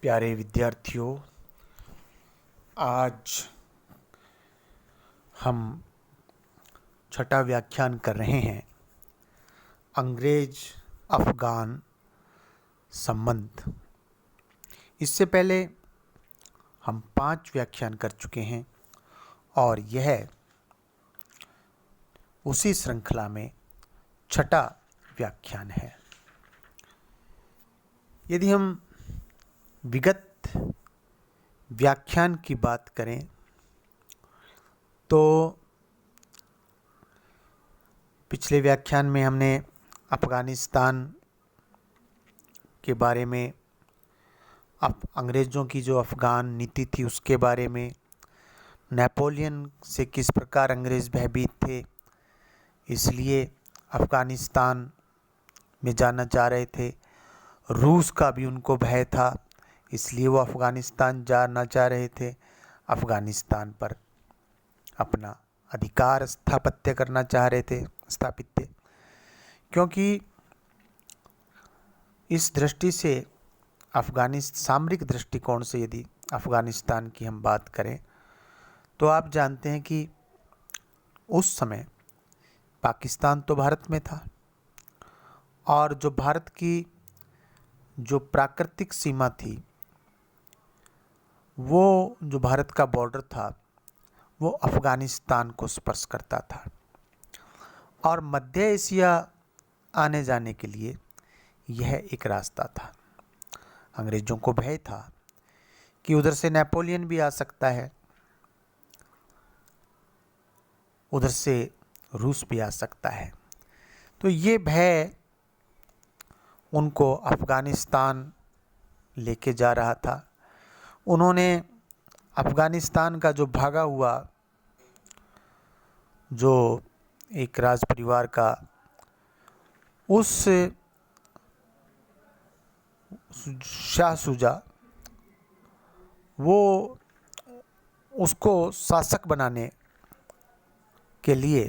प्यारे विद्यार्थियों, आज हम छठा व्याख्यान कर रहे हैं अंग्रेज अफ़गान संबंध। इससे पहले हम 5 व्याख्यान कर चुके हैं और यह उसी श्रृंखला में छठा व्याख्यान है। यदि हम विगत व्याख्यान की बात करें तो पिछले व्याख्यान में हमने अफ़गानिस्तान के बारे में, अंग्रेज़ों की जो अफ़गान नीति थी उसके बारे में, नेपोलियन से किस प्रकार अंग्रेज़ भयभीत थे, इसलिए अफ़गानिस्तान में जाना चाह रहे थे। रूस का भी उनको भय था, इसलिए वो अफ़गानिस्तान जाना चाह रहे थे। अफ़गानिस्तान पर अपना अधिकार स्थापित करना चाह रहे थे, क्योंकि इस दृष्टि से सामरिक दृष्टिकोण से यदि अफ़गानिस्तान की हम बात करें तो आप जानते हैं कि उस समय पाकिस्तान तो भारत में था और जो भारत की जो प्राकृतिक सीमा थी, वो जो भारत का बॉर्डर था वो अफ़गानिस्तान को स्पर्श करता था और मध्य एशिया आने जाने के लिए यह एक रास्ता था। अंग्रेज़ों को भय था कि उधर से नेपोलियन भी आ सकता है, उधर से रूस भी आ सकता है। तो ये भय उनको अफ़गानिस्तान लेके जा रहा था। उन्होंने अफ़गानिस्तान का जो भागा हुआ जो एक राज परिवार का, उस शाह शुजा, वो उसको शासक बनाने के लिए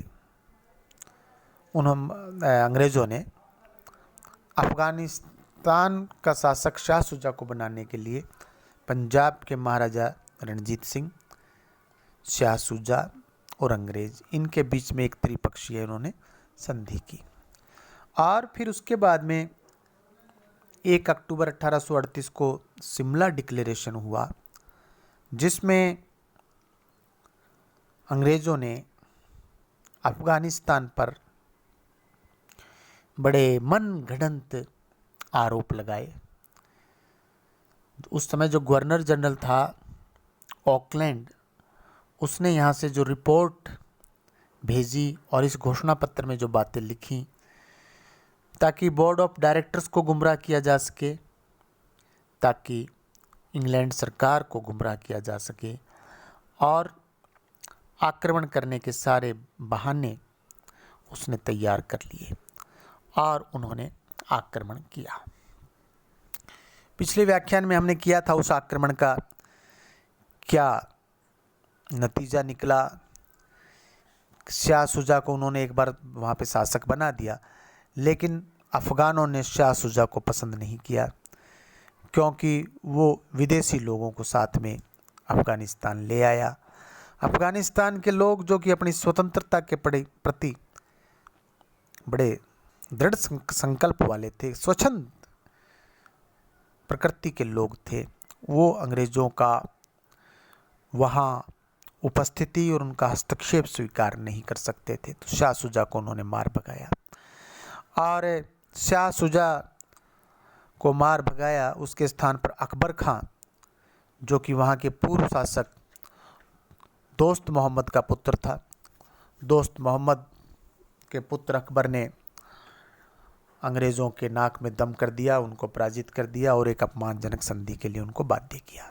अंग्रेज़ों ने अफ़गानिस्तान का शासक शाह शुजा को बनाने के लिए पंजाब के महाराजा रणजीत सिंह, शाह शुजा और अंग्रेज़, इनके बीच में एक त्रिपक्षीय उन्होंने संधि की। और फिर उसके बाद में 1 अक्टूबर 1838 को शिमला डिक्लेरेशन हुआ, जिसमें अंग्रेज़ों ने अफ़गानिस्तान पर बड़े मनगढ़ंत आरोप लगाए। उस समय जो गवर्नर जनरल था ऑकलैंड, उसने यहाँ से जो रिपोर्ट भेजी और इस घोषणा पत्र में जो बातें लिखी ताकि बोर्ड ऑफ डायरेक्टर्स को गुमराह किया जा सके, ताकि इंग्लैंड सरकार को गुमराह किया जा सके और आक्रमण करने के सारे बहाने उसने तैयार कर लिए और उन्होंने आक्रमण किया। पिछले व्याख्यान में हमने किया था उस आक्रमण का क्या नतीजा निकला। शाह शुजा को उन्होंने एक बार वहाँ पे शासक बना दिया, लेकिन अफ़गानों ने शाह शुजा को पसंद नहीं किया, क्योंकि वो विदेशी लोगों को साथ में अफ़गानिस्तान ले आया। अफ़गानिस्तान के लोग जो कि अपनी स्वतंत्रता के प्रति बड़े दृढ़ संकल्प वाले थे, स्वच्छंद प्रकृति के लोग थे, वो अंग्रेज़ों का वहाँ उपस्थिति और उनका हस्तक्षेप स्वीकार नहीं कर सकते थे। तो शाह शुजा को उन्होंने मार भगाया और शाह शुजा को मार भगाया। उसके स्थान पर अकबर खां, जो कि वहाँ के पूर्व शासक दोस्त मोहम्मद का पुत्र था, दोस्त मोहम्मद के पुत्र अकबर ने अंग्रेज़ों के नाक में दम कर दिया, उनको पराजित कर दिया और एक अपमानजनक संधि के लिए उनको बाध्य किया।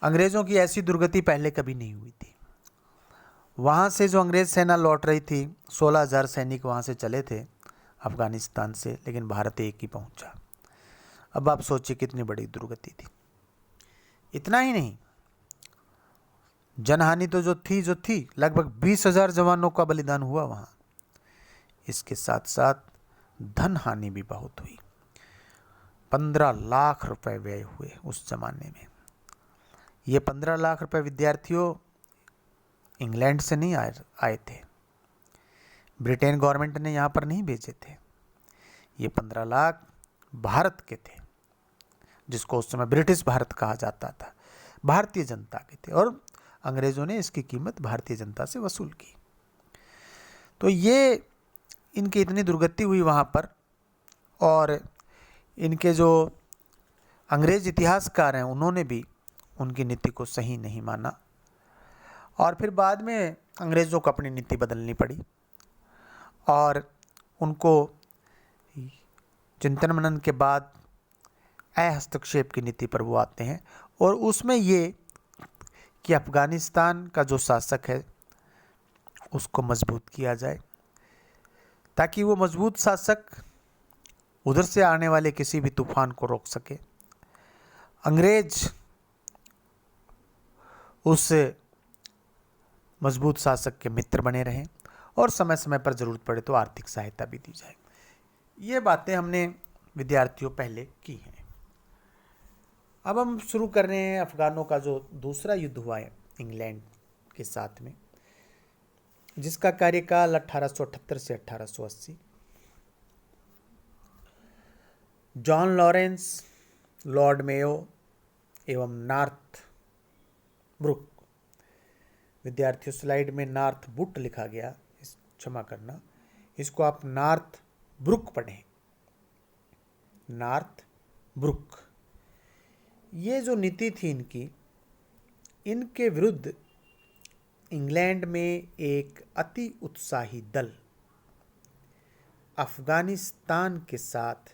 अंग्रेज़ों की ऐसी दुर्गति पहले कभी नहीं हुई थी। वहाँ से जो अंग्रेज़ सेना लौट रही थी, 16,000 सैनिक वहाँ से चले थे अफ़गानिस्तान से, लेकिन भारत एक ही पहुँचा। अब आप सोचिए कितनी बड़ी दुर्गति थी। इतना ही नहीं, जनहानि तो जो थी लगभग 20,000 जवानों का बलिदान हुआ वहाँ। इसके साथ साथ धन हानि भी बहुत हुई। 15 लाख रुपए व्यय हुए उस जमाने में। ये 15 लाख रुपए विद्यार्थियों इंग्लैंड से नहीं आए थे, ब्रिटेन गवर्नमेंट ने यहाँ पर नहीं भेजे थे। ये 15 लाख भारत के थे, जिसको उस समय ब्रिटिश भारत कहा जाता था, भारतीय जनता के थे, और अंग्रेजों ने इसकी कीमत भारतीय जनता से वसूल की। तो ये इनकी इतनी दुर्गति हुई वहाँ पर, और इनके जो अंग्रेज इतिहासकार हैं उन्होंने भी उनकी नीति को सही नहीं माना, और फिर बाद में अंग्रेज़ों को अपनी नीति बदलनी पड़ी, और उनको चिंतन मनन के बाद हस्तक्षेप की नीति पर वो आते हैं, और उसमें ये कि अफ़गानिस्तान का जो शासक है उसको मजबूत किया जाए, ताकि वो मजबूत शासक उधर से आने वाले किसी भी तूफान को रोक सके। अंग्रेज उस मजबूत शासक के मित्र बने रहें, और समय समय पर ज़रूरत पड़े तो आर्थिक सहायता भी दी जाए। ये बातें हमने विद्यार्थियों पहले की हैं। अब हम शुरू कर रहे हैं अफ़गानों का जो दूसरा युद्ध हुआ है इंग्लैंड के साथ में, जिसका कार्यकाल 1878 से 1880। जॉन लॉरेंस, लॉर्ड मेयो एवं नॉर्थ ब्रुक, विद्यार्थियों स्लाइड में नॉर्थ बुट लिखा गया, क्षमा करना, इसको आप नॉर्थ ब्रुक पढ़ें, नॉर्थ ब्रुक। ये जो नीति थी इनकी, इनके विरुद्ध इंग्लैंड में एक अति उत्साही दल अफ़गानिस्तान के साथ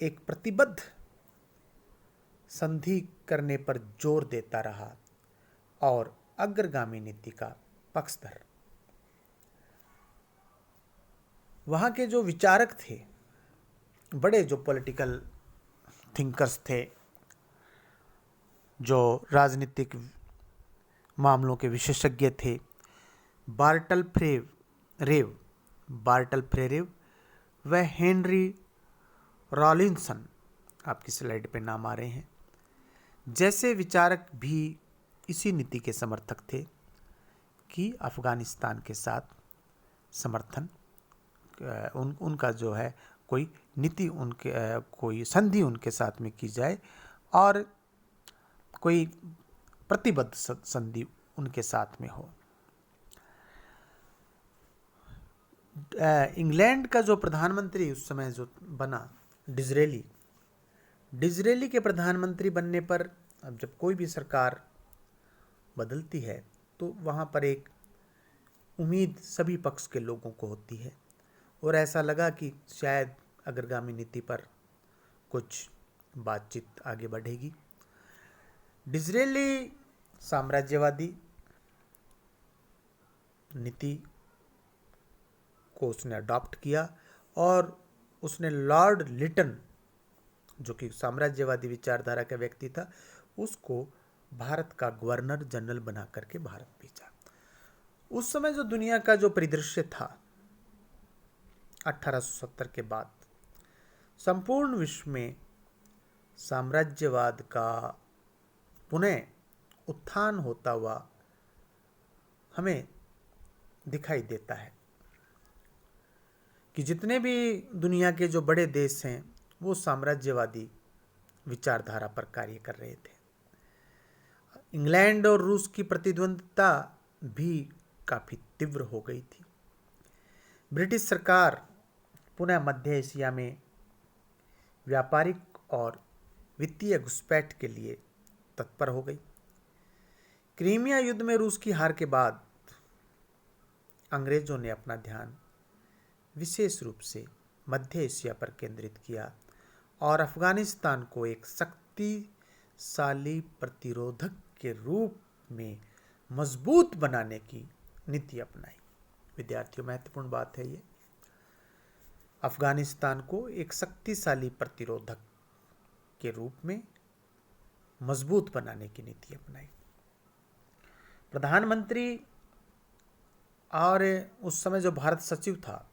एक प्रतिबद्ध संधि करने पर जोर देता रहा और अग्रगामी नीति का पक्षधर। वहाँ के जो विचारक थे, बड़े जो पॉलिटिकल थिंकर्स थे, जो राजनीतिक मामलों के विशेषज्ञ थे, बार्टल फ्रेरेव व हेनरी रॉलिंसन, आपकी स्लाइड पे नाम आ रहे हैं, जैसे विचारक भी इसी नीति के समर्थक थे कि अफ़गानिस्तान के साथ समर्थन उनका जो है कोई नीति, उनके कोई संधि उनके साथ में की जाए, और कोई प्रतिबद्ध संधि उनके साथ में हो। इंग्लैंड का जो प्रधानमंत्री उस समय जो बना, डिज़रेली के प्रधानमंत्री बनने पर, अब जब कोई भी सरकार बदलती है तो वहाँ पर एक उम्मीद सभी पक्ष के लोगों को होती है, और ऐसा लगा कि शायद अग्रगामी नीति पर कुछ बातचीत आगे बढ़ेगी। डिज़रेली साम्राज्यवादी नीति को उसने अडॉप्ट किया, और उसने लॉर्ड लिटन, जो कि साम्राज्यवादी विचारधारा का व्यक्ति था, उसको भारत का गवर्नर जनरल बना करके भारत भेजा। उस समय जो दुनिया का जो परिदृश्य था 1870 के बाद, संपूर्ण विश्व में साम्राज्यवाद का पुनः उत्थान होता हुआ हमें दिखाई देता है कि जितने भी दुनिया के जो बड़े देश हैं वो साम्राज्यवादी विचारधारा पर कार्य कर रहे थे। इंग्लैंड और रूस की प्रतिद्वंद्विता भी काफ़ी तीव्र हो गई थी। ब्रिटिश सरकार पुनः मध्य एशिया में व्यापारिक और वित्तीय घुसपैठ के लिए तत्पर हो गई। क्रीमिया युद्ध में रूस की हार के बाद अंग्रेजों ने अपना ध्यान विशेष रूप से मध्य एशिया पर केंद्रित किया और अफगानिस्तान को एक शक्तिशाली प्रतिरोधक के रूप में मजबूत बनाने की नीति अपनाई। विद्यार्थियों, महत्वपूर्ण बात है ये। अफगानिस्तान को एक शक्तिशाली प्रतिरोधक के रूप में मजबूत बनाने की नीति अपनाई। प्रधानमंत्री और उस समय जो भारत सचिव था,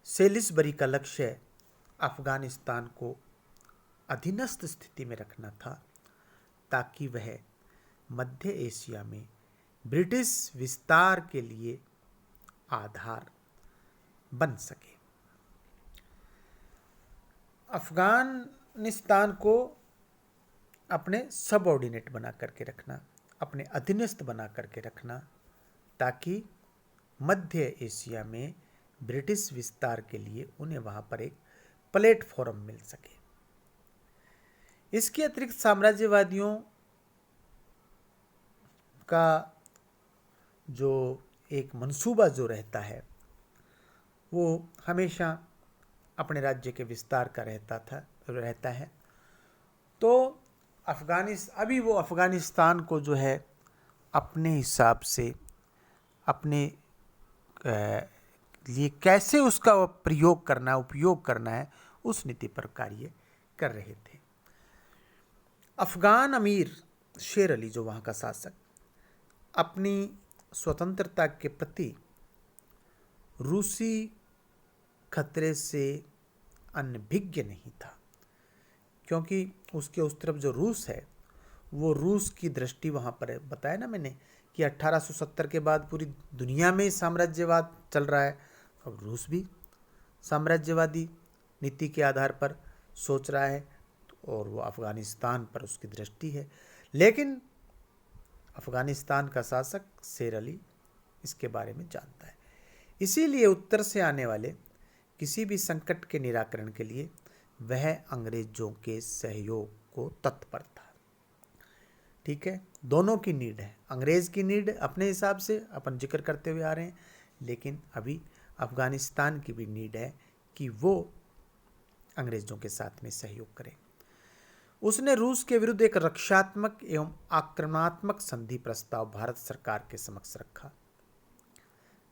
सेलिसबरी का लक्ष्य अफगानिस्तान को अधीनस्थ स्थिति में रखना था ताकि वह मध्य एशिया में ब्रिटिश विस्तार के लिए आधार बन सके। अफगानिस्तान को अपने सबऑर्डिनेट बना करके रखना, अपने अधीनस्थ बना करके रखना, ताकि मध्य एशिया में ब्रिटिश विस्तार के लिए उन्हें वहाँ पर एक प्लेटफॉर्म मिल सके। इसके अतिरिक्त साम्राज्यवादियों का जो एक मंसूबा जो रहता है वो हमेशा अपने राज्य के विस्तार का रहता है। तो अभी वो अफ़गानिस्तान को जो है अपने हिसाब से अपने लिए कैसे उसका उपयोग करना है उस नीति पर कार्य कर रहे थे। अफ़गान अमीर शेर अली, जो वहाँ का शासक, अपनी स्वतंत्रता के प्रति रूसी खतरे से अनभिज्ञ नहीं था, क्योंकि उसके उस तरफ जो रूस है वो रूस की दृष्टि वहाँ पर है। बताया ना मैंने कि 1870 के बाद पूरी दुनिया में साम्राज्यवाद चल रहा है। अब रूस भी साम्राज्यवादी नीति के आधार पर सोच रहा है और वो अफ़गानिस्तान पर उसकी दृष्टि है। लेकिन अफ़गानिस्तान का शासक शेर अली इसके बारे में जानता है, इसीलिए उत्तर से आने वाले किसी भी संकट के निराकरण के लिए वह अंग्रेजों के सहयोग को तत्पर था। ठीक है, दोनों की नीड है। अंग्रेज की नीड अपने हिसाब से अपन जिक्र करते हुए आ रहे हैं, लेकिन अभी अफ़गानिस्तान की भी नीड है कि वो अंग्रेजों के साथ में सहयोग करें। उसने रूस के विरुद्ध एक रक्षात्मक एवं आक्रमणात्मक संधि प्रस्ताव भारत सरकार के समक्ष रखा।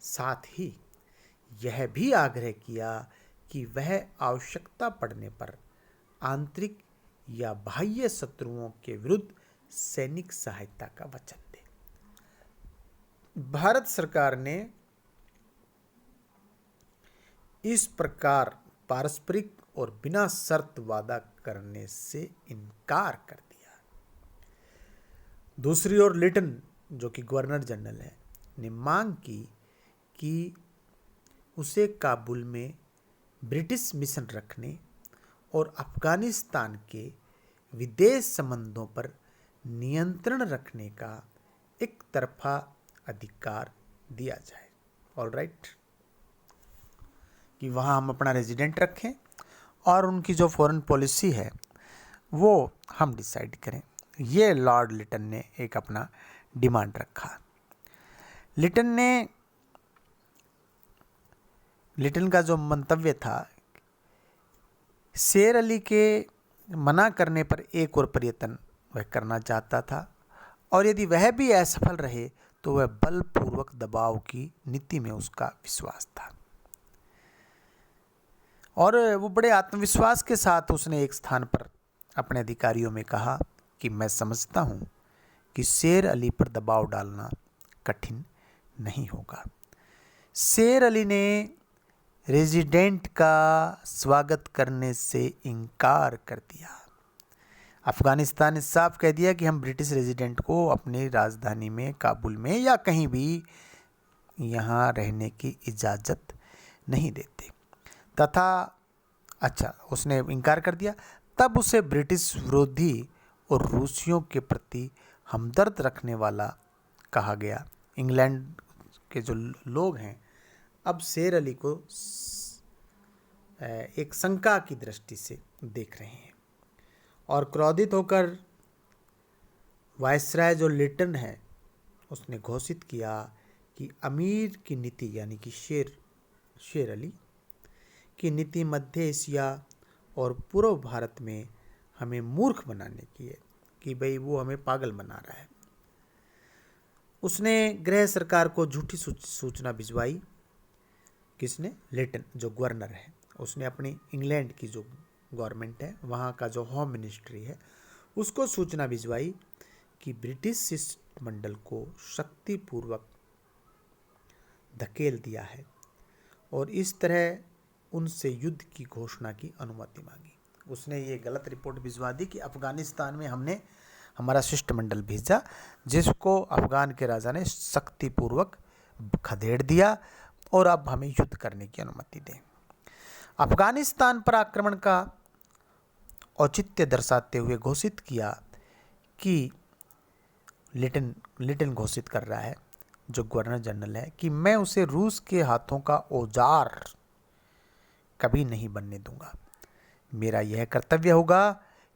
साथ ही यह भी आग्रह किया कि वह आवश्यकता पड़ने पर आंतरिक या बाह्य शत्रुओं के विरुद्ध सैनिक सहायता का वचन दे। भारत सरकार ने इस प्रकार पारस्परिक और बिना शर्त वादा करने से इनकार कर दिया। दूसरी ओर लिटन, जो कि गवर्नर जनरल है, ने मांग की कि उसे काबुल में ब्रिटिश मिशन रखने और अफ़गानिस्तान के विदेश संबंधों पर नियंत्रण रखने का एक तरफा अधिकार दिया जाए। ऑल राइट, कि वहाँ हम अपना रेजिडेंट रखें और उनकी जो फॉरेन पॉलिसी है वो हम डिसाइड करें। ये लॉर्ड लिटन ने एक अपना डिमांड रखा। लिटन का जो मंतव्य था, शेर अली के मना करने पर एक और प्रयत्न वह करना चाहता था, और यदि वह भी असफल रहे तो वह बलपूर्वक दबाव की नीति में उसका विश्वास था। और वो बड़े आत्मविश्वास के साथ उसने एक स्थान पर अपने अधिकारियों में कहा कि मैं समझता हूँ कि शेर अली पर दबाव डालना कठिन नहीं होगा। शेर अली ने रेजिडेंट का स्वागत करने से इनकार कर दिया। अफ़गानिस्तान ने साफ कह दिया कि हम ब्रिटिश रेजिडेंट को अपनी राजधानी में, काबुल में या कहीं भी यहाँ रहने की इजाज़त नहीं देते उसने इनकार कर दिया। तब उसे ब्रिटिश विरोधी और रूसियों के प्रति हमदर्द रखने वाला कहा गया। इंग्लैंड के जो लोग हैं अब शेर अली को एक शंका की दृष्टि से देख रहे हैं, और क्रोधित होकर वायसराय जो लिटन है उसने घोषित किया कि अमीर की नीति, यानी कि शेर अली की नीति मध्य एशिया और पूर्व भारत में हमें मूर्ख बनाने की है, कि भाई वो हमें पागल बना रहा है। उसने गृह सरकार को झूठी सूचना भिजवाई। किसने? लिटन, जो गवर्नर है। उसने अपनी इंग्लैंड की जो गवर्नमेंट है, वहाँ का जो होम मिनिस्ट्री है, उसको सूचना भिजवाई कि ब्रिटिश शिष्टमंडल को शक्तिपूर्वक धकेल दिया है, और इस तरह उनसे युद्ध की घोषणा की अनुमति मांगी। उसने ये गलत रिपोर्ट भिजवा दी कि अफगानिस्तान में हमने हमारा शिष्टमंडल भेजा, जिसको अफगान के राजा ने शक्तिपूर्वक खदेड़ दिया और अब हमें युद्ध करने की अनुमति दें। अफगानिस्तान पर आक्रमण का औचित्य दर्शाते हुए घोषित किया कि लिटन घोषित कर रहा है, जो गवर्नर जनरल है, कि मैं उसे रूस के हाथों का औजार कभी नहीं बनने दूंगा। मेरा यह कर्तव्य होगा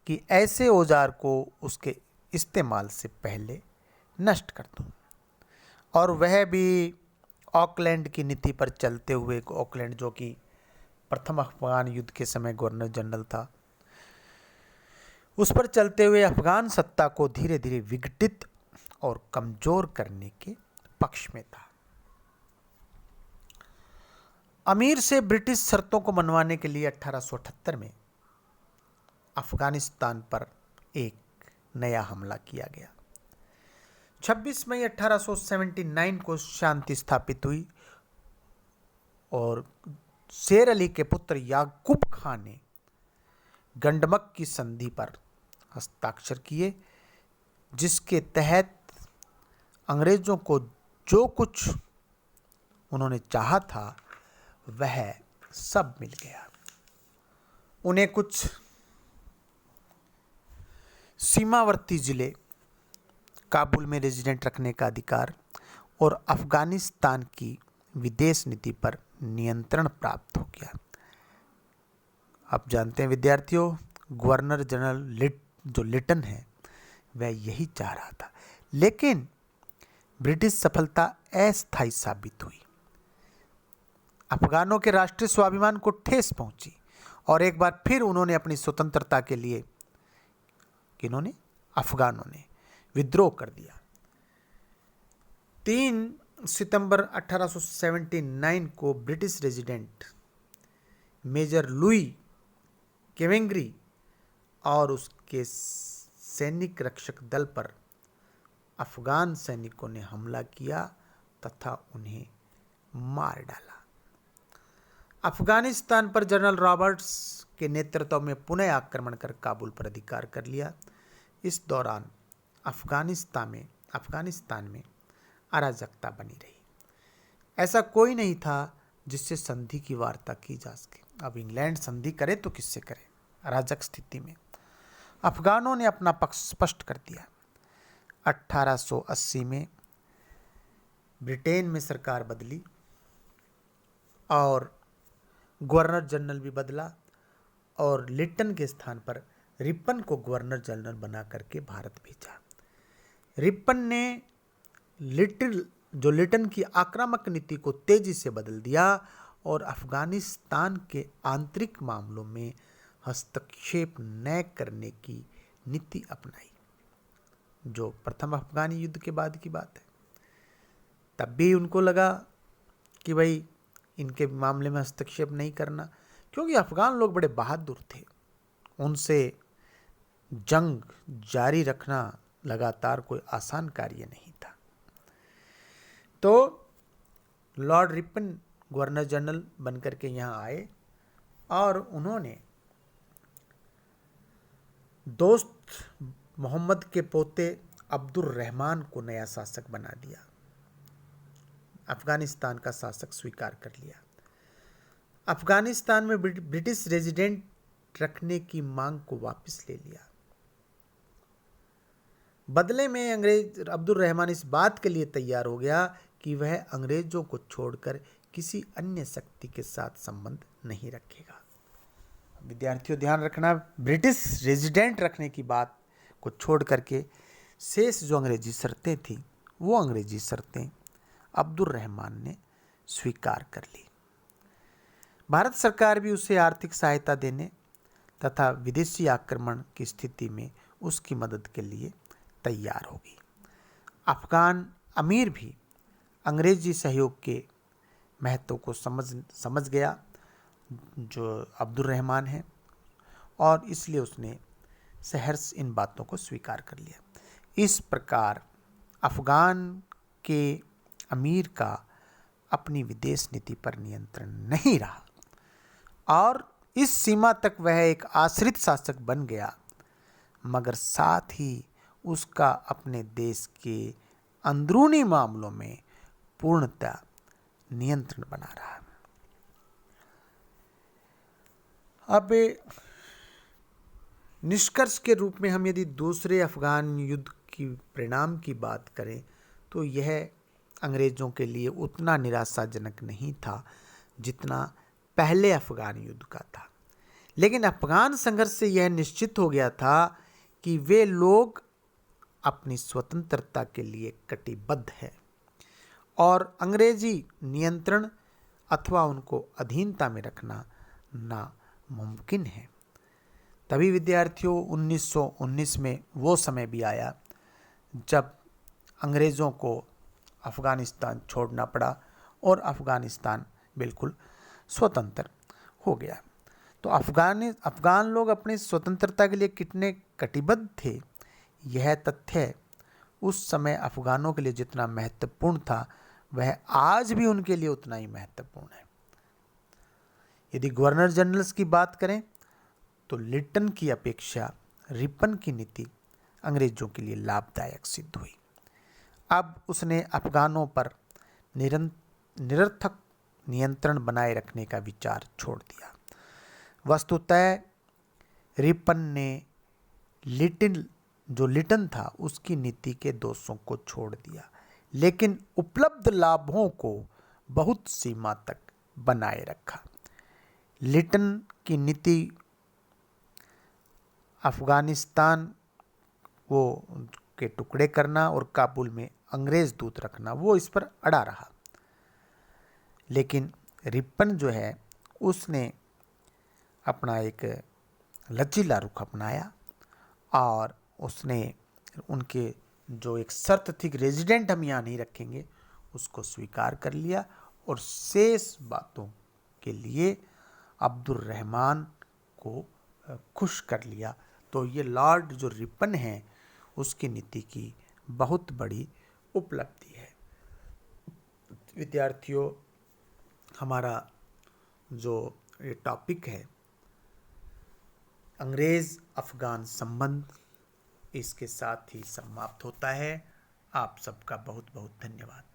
कि ऐसे औजार को उसके इस्तेमाल से पहले नष्ट कर दूं। और वह भी ऑकलैंड की नीति पर चलते हुए, ऑकलैंड जो कि प्रथम अफगान युद्ध के समय गवर्नर जनरल था, उस पर चलते हुए अफगान सत्ता को धीरे धीरे विघटित और कमजोर करने के पक्ष में था। अमीर से ब्रिटिश शर्तों को मनवाने के लिए 1878 में अफगानिस्तान पर एक नया हमला किया गया। 26 मई 1879 को शांति स्थापित हुई और शेर अली के पुत्र याकूब खान ने गंडमक की संधि पर हस्ताक्षर किए, जिसके तहत अंग्रेजों को जो कुछ उन्होंने चाहा था वह सब मिल गया। उन्हें कुछ सीमावर्ती जिले काबुल में रेजिडेंट रखने का अधिकार और अफगानिस्तान की विदेश नीति पर नियंत्रण प्राप्त हो गया। आप जानते हैं विद्यार्थियों, गवर्नर जनरल जो लिटन है वह यही चाह रहा था, लेकिन ब्रिटिश सफलता अस्थायी साबित हुई। अफगानों के राष्ट्रीय स्वाभिमान को ठेस पहुंची और एक बार फिर उन्होंने अपनी स्वतंत्रता के लिए अफगानों ने विद्रोह कर दिया। 3 सितंबर 1879 को ब्रिटिश रेजिडेंट मेजर लुई केवेंग्री और उसके सैनिक रक्षक दल पर अफगान सैनिकों ने हमला किया तथा उन्हें मार डाला। अफगानिस्तान पर जनरल रॉबर्ट्स के नेतृत्व में पुनः आक्रमण कर काबुल पर अधिकार कर लिया। इस दौरान अफगानिस्तान में अराजकता बनी रही। ऐसा कोई नहीं था जिससे संधि की वार्ता की जा सके। अब इंग्लैंड संधि करे तो किससे करे? अराजक स्थिति में अफगानों ने अपना पक्ष स्पष्ट कर दिया। 1880 में ब्रिटेन में सरकार बदली और गवर्नर जनरल भी बदला और लिटन के स्थान पर रिपन को गवर्नर जनरल बना करके भारत भेजा। रिपन ने लिटन की आक्रामक नीति को तेजी से बदल दिया और अफगानिस्तान के आंतरिक मामलों में हस्तक्षेप न करने की नीति अपनाई, जो प्रथम अफगानी युद्ध के बाद की बात है। तब भी उनको लगा कि भाई इनके मामले में हस्तक्षेप नहीं करना, क्योंकि अफगान लोग बड़े बहादुर थे। उनसे जंग जारी रखना लगातार कोई आसान कार्य नहीं था। तो लॉर्ड रिपन गवर्नर जनरल बनकर के यहाँ आए और उन्होंने दोस्त मोहम्मद के पोते अब्दुल रहमान को नया शासक बना दिया। अफगानिस्तान का शासक स्वीकार कर लिया। अफगानिस्तान में ब्रिटिश रेजिडेंट रखने की मांग को वापस ले लिया। बदले में अंग्रेज अब्दुल रहमान इस बात के लिए तैयार हो गया कि वह अंग्रेजों को छोड़कर किसी अन्य शक्ति के साथ संबंध नहीं रखेगा। विद्यार्थियों ध्यान रखना, ब्रिटिश रेजिडेंट रखने की बात को छोड़ करके शेष जो अंग्रेजी शर्तें थी वो अंग्रेजी शर्तें अब्दुल रहमान ने स्वीकार कर ली। भारत सरकार भी उसे आर्थिक सहायता देने तथा विदेशी आक्रमण की स्थिति में उसकी मदद के लिए तैयार होगी। अफगान अमीर भी अंग्रेजी सहयोग के महत्व को समझ गया, जो अब्दुल रहमान है, और इसलिए उसने सहर्ष इन बातों को स्वीकार कर लिया। इस प्रकार अफगान के अमीर का अपनी विदेश नीति पर नियंत्रण नहीं रहा और इस सीमा तक वह एक आश्रित शासक बन गया, मगर साथ ही उसका अपने देश के अंदरूनी मामलों में पूर्णतः नियंत्रण बना रहा। अब निष्कर्ष के रूप में हम यदि दूसरे अफगान युद्ध की परिणाम की बात करें तो यह अंग्रेज़ों के लिए उतना निराशाजनक नहीं था जितना पहले अफगान युद्ध का था। लेकिन अफगान संघर्ष से यह निश्चित हो गया था कि वे लोग अपनी स्वतंत्रता के लिए कटिबद्ध हैं और अंग्रेजी नियंत्रण अथवा उनको अधीनता में रखना नामुमकिन है। तभी विद्यार्थियों 1919 में वो समय भी आया जब अंग्रेज़ों को अफ़गानिस्तान छोड़ना पड़ा और अफ़गानिस्तान बिल्कुल स्वतंत्र हो गया। तो अफ़गान लोग अपनी स्वतंत्रता के लिए कितने कटिबद्ध थे, यह तथ्य उस समय अफ़गानों के लिए जितना महत्वपूर्ण था वह आज भी उनके लिए उतना ही महत्वपूर्ण है। यदि गवर्नर जनरल्स की बात करें तो लिटन की अपेक्षा रिपन की नीति अंग्रेज़ों के लिए लाभदायक सिद्ध हुई। अब उसने अफ़गानों पर निरर्थक नियंत्रण बनाए रखने का विचार छोड़ दिया। वस्तुतः रिपन ने लिटन था उसकी नीति के दोषों को छोड़ दिया, लेकिन उपलब्ध लाभों को बहुत सीमा तक बनाए रखा। लिटन की नीति अफ़गानिस्तान वो के टुकड़े करना और काबुल में अंग्रेज़ दूत रखना, वो इस पर अड़ा रहा। लेकिन रिपन जो है उसने अपना एक लचीला रुख अपनाया और उसने उनके जो एक शर्त थी कि रेजिडेंट हम यहाँ नहीं रखेंगे, उसको स्वीकार कर लिया और शेष बातों के लिए अब्दुल रहमान को खुश कर लिया। तो ये लॉर्ड जो रिपन है उसकी नीति की बहुत बड़ी उपलब्धि है। विद्यार्थियों, हमारा जो ये टॉपिक है अंग्रेज़ अफ़गान संबंध, इसके साथ ही समाप्त होता है। आप सबका बहुत बहुत धन्यवाद।